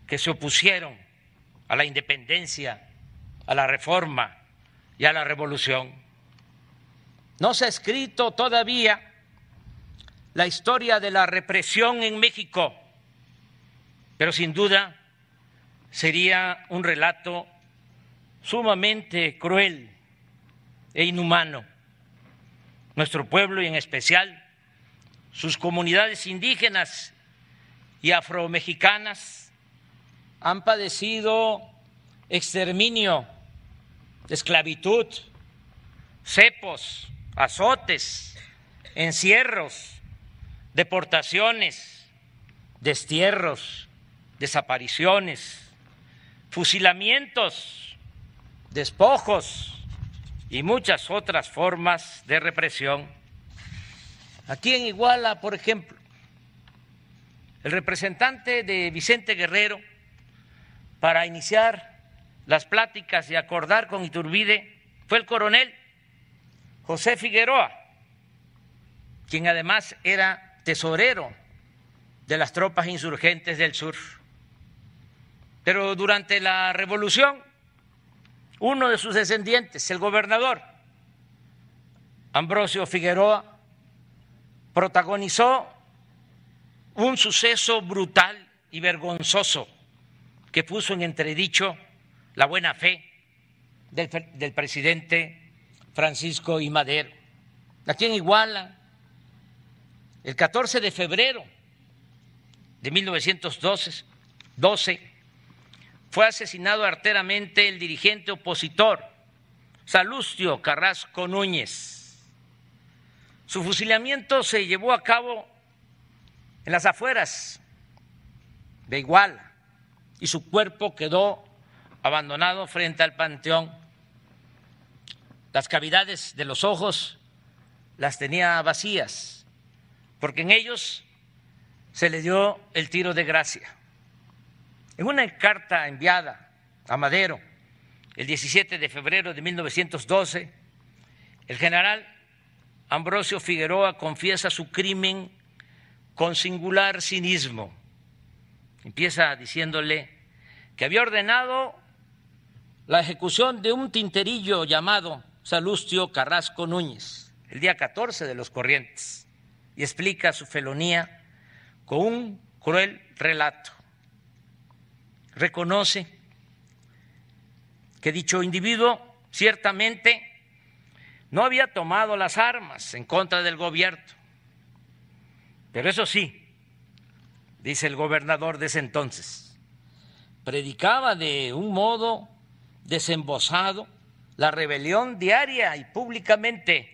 que se opusieron a la independencia, a la reforma y a la revolución. No se ha escrito todavía la historia de la represión en México, pero sin duda sería un relato sumamente cruel e inhumano. Nuestro pueblo y en especial sus comunidades indígenas y afromexicanas han padecido exterminio, esclavitud, cepos, azotes, encierros, deportaciones, destierros, desapariciones, fusilamientos, despojos y muchas otras formas de represión. Aquí en Iguala, por ejemplo, el representante de Vicente Guerrero para iniciar las pláticas y acordar con Iturbide fue el coronel José Figueroa, quien además era tesorero de las tropas insurgentes del sur. Pero durante la revolución, uno de sus descendientes, el gobernador Ambrosio Figueroa, protagonizó un suceso brutal y vergonzoso que puso en entredicho la buena fe del presidente Francisco I. Madero. aquí en Iguala, el 14 de febrero de 1912, fue asesinado arteramente el dirigente opositor Salustio Carrasco Núñez. Su fusilamiento se llevó a cabo en las afueras de Iguala y su cuerpo quedó abandonado frente al panteón. Las cavidades de los ojos las tenía vacías, porque en ellos se le dio el tiro de gracia. En una carta enviada a Madero el 17 de febrero de 1912, el general Ambrosio Figueroa confiesa su crimen con singular cinismo. Empieza diciéndole que había ordenado la ejecución de un tinterillo llamado Salustio Carrasco Núñez el día 14 de los Corrientes, y explica su felonía con un cruel relato. Reconoce que dicho individuo ciertamente no había tomado las armas en contra del gobierno, pero eso sí, dice el gobernador de ese entonces, predicaba de un modo desembosado la rebelión diaria y públicamente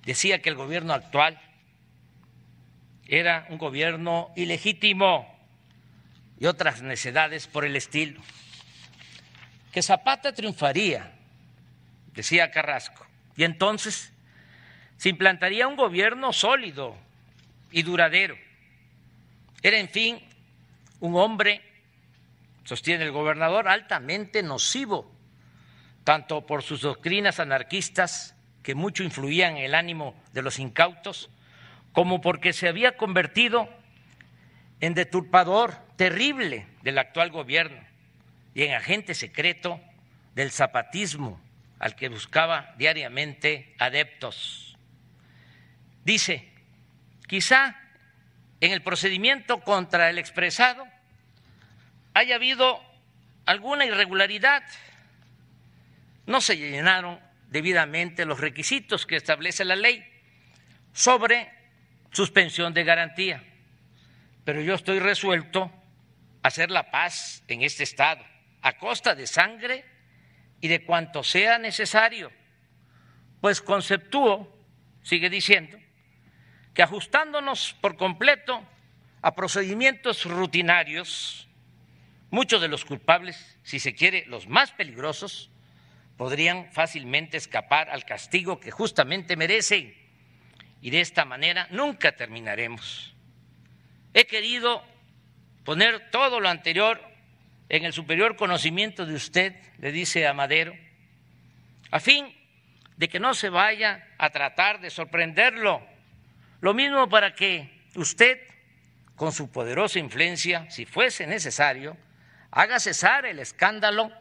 decía que el gobierno actual era un gobierno ilegítimo y otras necedades por el estilo. Que Zapata triunfaría, decía Carrasco, y entonces se implantaría un gobierno sólido y duradero. Era, en fin, un hombre, sostiene el gobernador, altamente nocivo, tanto por sus doctrinas anarquistas, que mucho influían en el ánimo de los incautos, como porque se había convertido en deturpador terrible del actual gobierno y en agente secreto del zapatismo al que buscaba diariamente adeptos. Dice, quizá en el procedimiento contra el expresado haya habido alguna irregularidad. No se llenaron debidamente los requisitos que establece la ley sobre suspensión de garantía, pero yo estoy resuelto a hacer la paz en este estado a costa de sangre y de cuanto sea necesario, pues conceptúo, sigue diciendo, que ajustándonos por completo a procedimientos rutinarios, muchos de los culpables, si se quiere, los más peligrosos, podrían fácilmente escapar al castigo que justamente merecen, y de esta manera nunca terminaremos. He querido poner todo lo anterior en el superior conocimiento de usted, le dice a Madero, a fin de que no se vaya a tratar de sorprenderlo. Lo mismo para que usted, con su poderosa influencia, si fuese necesario, haga cesar el escándalo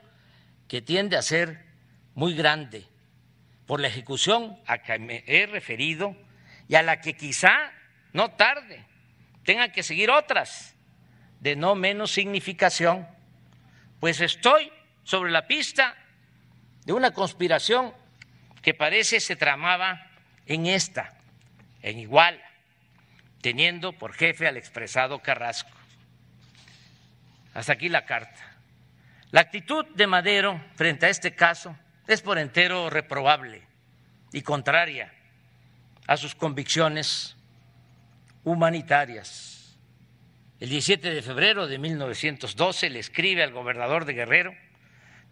que tiende a ser muy grande por la ejecución a que me he referido y a la que quizá no tarde tenga que seguir otras de no menos significación, pues estoy sobre la pista de una conspiración que parece se tramaba en Iguala, teniendo por jefe al expresado Carrasco. Hasta aquí la carta. La actitud de Madero frente a este caso es por entero reprobable y contraria a sus convicciones humanitarias. El 17 de febrero de 1912 le escribe al gobernador de Guerrero,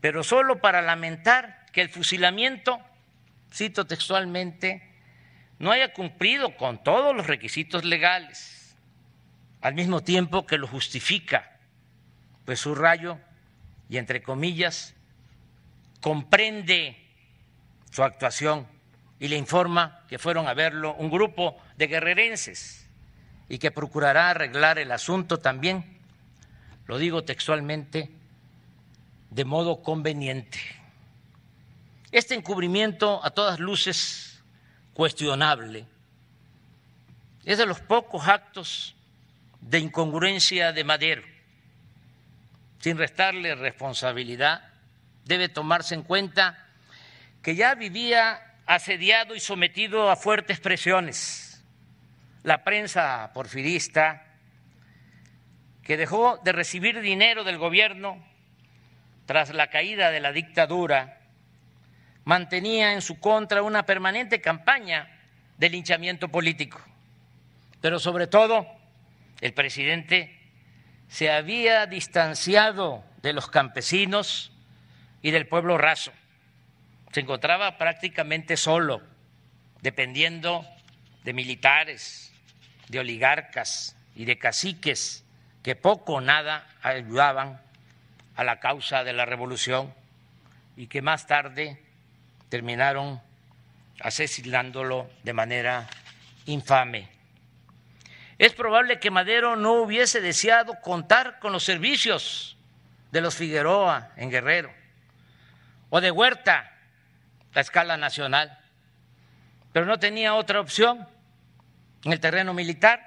pero solo para lamentar que el fusilamiento, cito textualmente, no haya cumplido con todos los requisitos legales, al mismo tiempo que lo justifica, pues subrayo y entre comillas, comprende su actuación y le informa que fueron a verlo un grupo de guerrerenses y que procurará arreglar el asunto también, lo digo textualmente, de modo conveniente. Este encubrimiento a todas luces cuestionable es de los pocos actos de incongruencia de Madero. Sin restarle responsabilidad, debe tomarse en cuenta que ya vivía asediado y sometido a fuertes presiones. La prensa porfirista, que dejó de recibir dinero del gobierno tras la caída de la dictadura, mantenía en su contra una permanente campaña de linchamiento político. Pero sobre todo, el presidente se había distanciado de los campesinos y del pueblo raso. Se encontraba prácticamente solo, dependiendo de militares, de oligarcas y de caciques que poco o nada ayudaban a la causa de la revolución y que más tarde terminaron asesinándolo de manera infame. Es probable que Madero no hubiese deseado contar con los servicios de los Figueroa en Guerrero o de Huerta a escala nacional, pero no tenía otra opción. En el terreno militar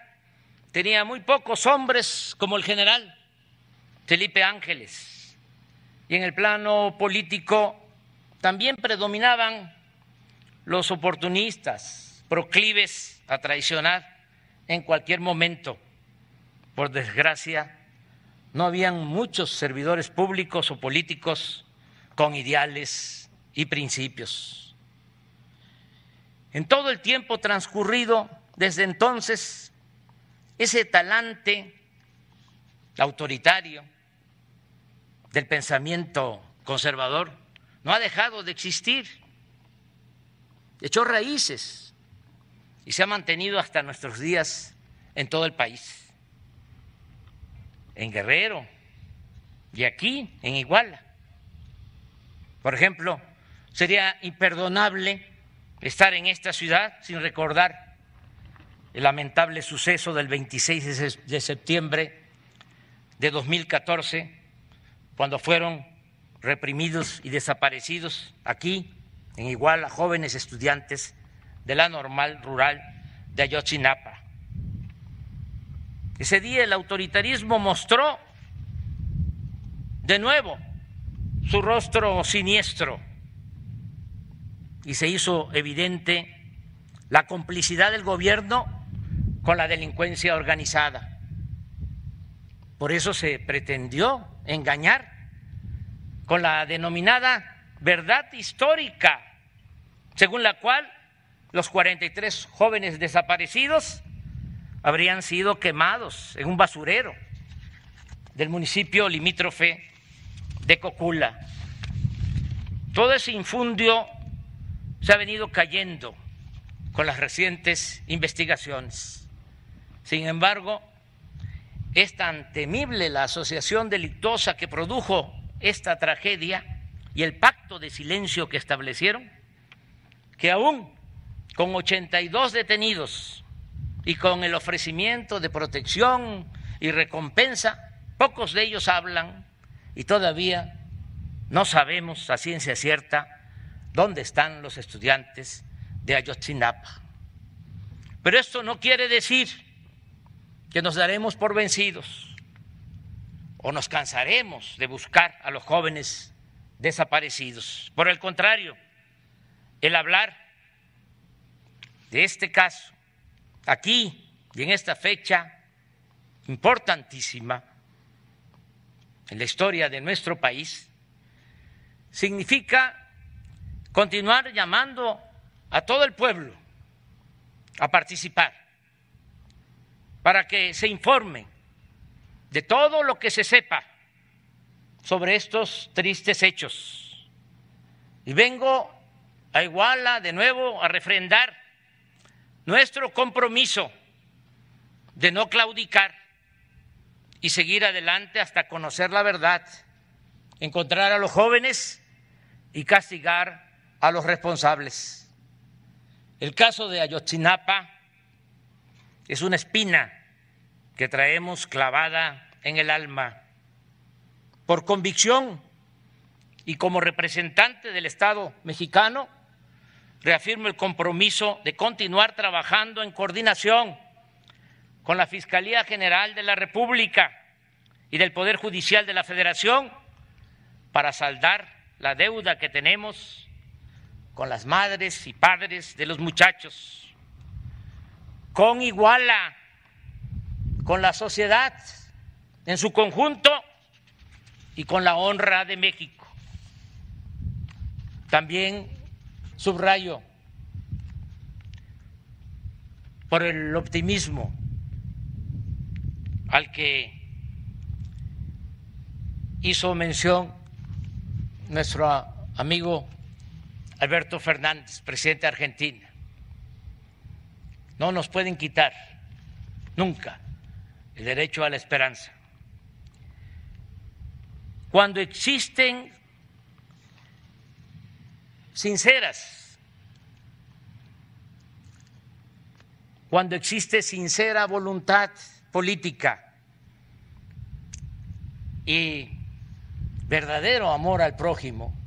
tenía muy pocos hombres como el general Felipe Ángeles, y en el plano político también predominaban los oportunistas proclives a traicionar en cualquier momento. Por desgracia, no habían muchos servidores públicos o políticos con ideales y principios. En todo el tiempo transcurrido desde entonces, ese talante autoritario del pensamiento conservador no ha dejado de existir, echó raíces y se ha mantenido hasta nuestros días en todo el país, en Guerrero y aquí en Iguala. Por ejemplo, sería imperdonable estar en esta ciudad sin recordar el lamentable suceso del 26 de septiembre de 2014, cuando fueron reprimidos y desaparecidos aquí en Iguala jóvenes estudiantes de la Normal Rural de Ayotzinapa. Ese día el autoritarismo mostró de nuevo su rostro siniestro y se hizo evidente la complicidad del gobierno con la delincuencia organizada. Por eso se pretendió engañar con la denominada verdad histórica, según la cual los 43 jóvenes desaparecidos habrían sido quemados en un basurero del municipio limítrofe de Cocula. Todo ese infundio se ha venido cayendo con las recientes investigaciones. Sin embargo, es tan temible la asociación delictuosa que produjo esta tragedia y el pacto de silencio que establecieron, que aún con 82 detenidos y con el ofrecimiento de protección y recompensa, pocos de ellos hablan y todavía no sabemos a ciencia cierta dónde están los estudiantes de Ayotzinapa. Pero esto no quiere decir que nos daremos por vencidos o nos cansaremos de buscar a los jóvenes desaparecidos. Por el contrario, el hablar de este caso aquí y en esta fecha importantísima en la historia de nuestro país significa continuar llamando a todo el pueblo a participar para que se informe de todo lo que se sepa sobre estos tristes hechos. Y vengo a Iguala de nuevo a refrendar nuestro compromiso de no claudicar y seguir adelante hasta conocer la verdad, encontrar a los jóvenes y castigar a los responsables. El caso de Ayotzinapa es una espina que traemos clavada en el alma. Por convicción y como representante del Estado mexicano, reafirmo el compromiso de continuar trabajando en coordinación con la Fiscalía General de la República y del Poder Judicial de la Federación para saldar la deuda que tenemos con las madres y padres de los muchachos, con Iguala, con la sociedad en su conjunto y con la honra de México. También subrayo por el optimismo al que hizo mención nuestro amigo Alberto Fernández, presidente de Argentina. No nos pueden quitar nunca el derecho a la esperanza. Cuando existen cuando existe sincera voluntad política y verdadero amor al prójimo,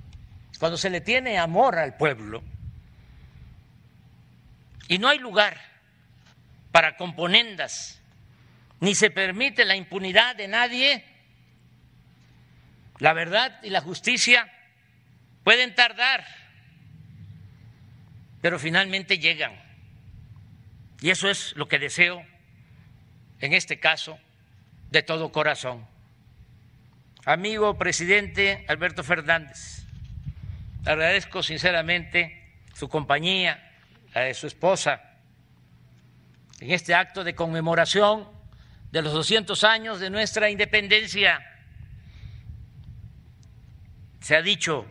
cuando se le tiene amor al pueblo y no hay lugar para componendas, ni se permite la impunidad de nadie, la verdad y la justicia pueden tardar, pero finalmente llegan. Y eso es lo que deseo, en este caso, de todo corazón. Amigo presidente Alberto Fernández, agradezco sinceramente su compañía, la de su esposa, en este acto de conmemoración de los 200 años de nuestra independencia. Se ha dicho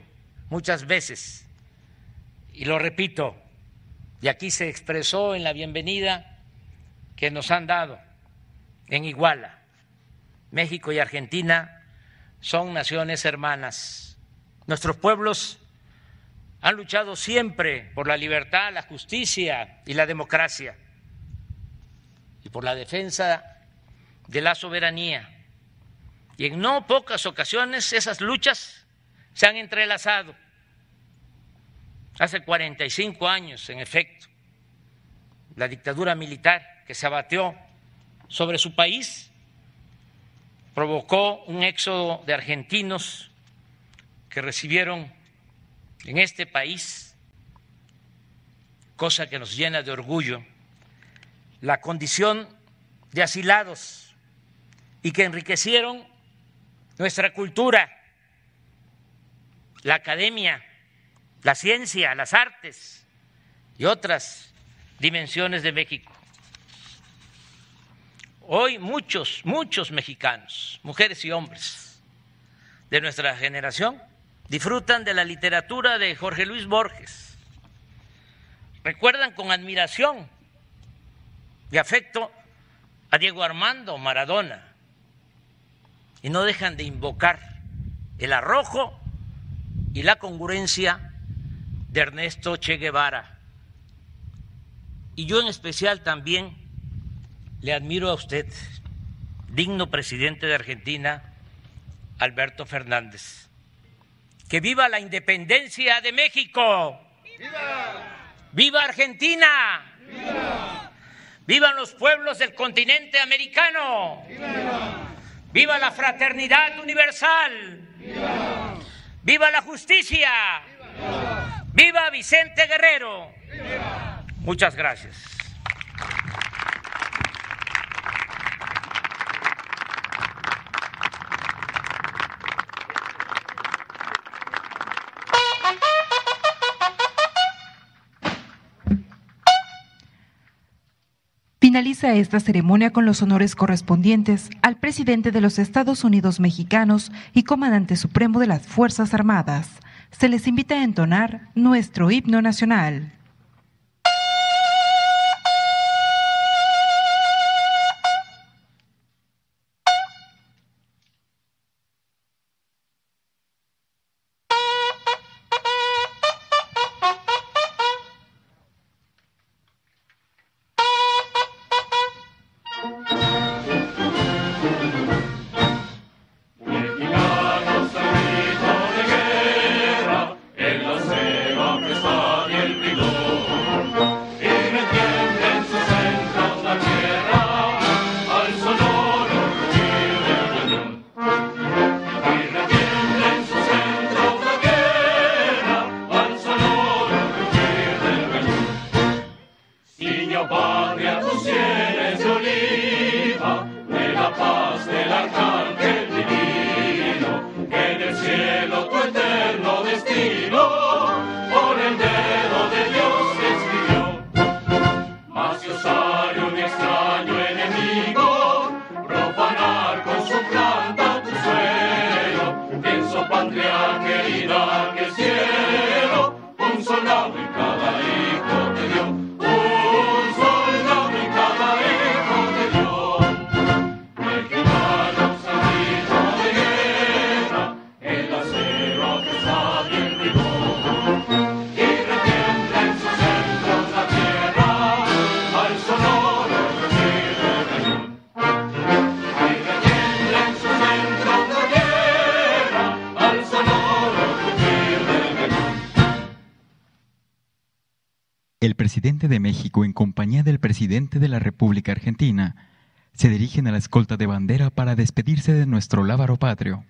muchas veces, y lo repito, y aquí se expresó en la bienvenida que nos han dado en Iguala, México y Argentina son naciones hermanas. Nuestros pueblos han luchado siempre por la libertad, la justicia y la democracia, y por la defensa de la soberanía. Y en no pocas ocasiones esas luchas se han entrelazado. Hace 45 años, en efecto, la dictadura militar que se abatió sobre su país provocó un éxodo de argentinos que recibieron en este país, cosa que nos llena de orgullo, la condición de asilados y que enriquecieron nuestra cultura, la academia, la ciencia, las artes y otras dimensiones de México. Hoy muchos mexicanos, mujeres y hombres de nuestra generación, disfrutan de la literatura de Jorge Luis Borges, recuerdan con admiración y afecto a Diego Armando Maradona y no dejan de invocar el arrojo y la congruencia de Ernesto Che Guevara. Y yo en especial también le admiro a usted, digno presidente de Argentina, Alberto Fernández. ¡Que viva la independencia de México! ¡Viva! ¡Viva Argentina! ¡Viva! ¡Vivan los pueblos del continente americano! ¡Viva! ¡Viva la fraternidad universal! ¡Viva! ¡Viva la justicia! ¡Viva! ¡Viva Vicente Guerrero! ¡Viva! Muchas gracias. Finaliza esta ceremonia con los honores correspondientes al presidente de los Estados Unidos mexicanos y comandante supremo de las Fuerzas Armadas. Se les invita a entonar nuestro himno nacional. En la selva que está y el río patria querida que el cielo un soldado en cada hijo te dio, un soldado en cada hijo te dio. Mexicanos al grito de guerra, el acero que está bien rigor, y retiembla en sus centros la tierra, al sonoro rugir del cañón. Y retiembla en sus centros la tierra, al sonoro rugir del cañón. El presidente de México, en compañía del presidente de la República Argentina, se dirigen a la escolta de bandera para despedirse de nuestro lábaro patrio.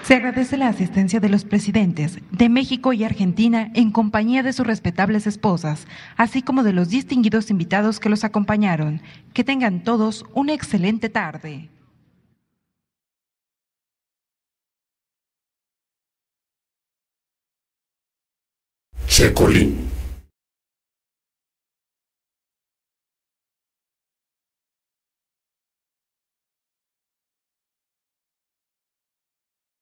Se agradece la asistencia de los presidentes de México y Argentina en compañía de sus respetables esposas, así como de los distinguidos invitados que los acompañaron. Que tengan todos una excelente tarde. Checolín.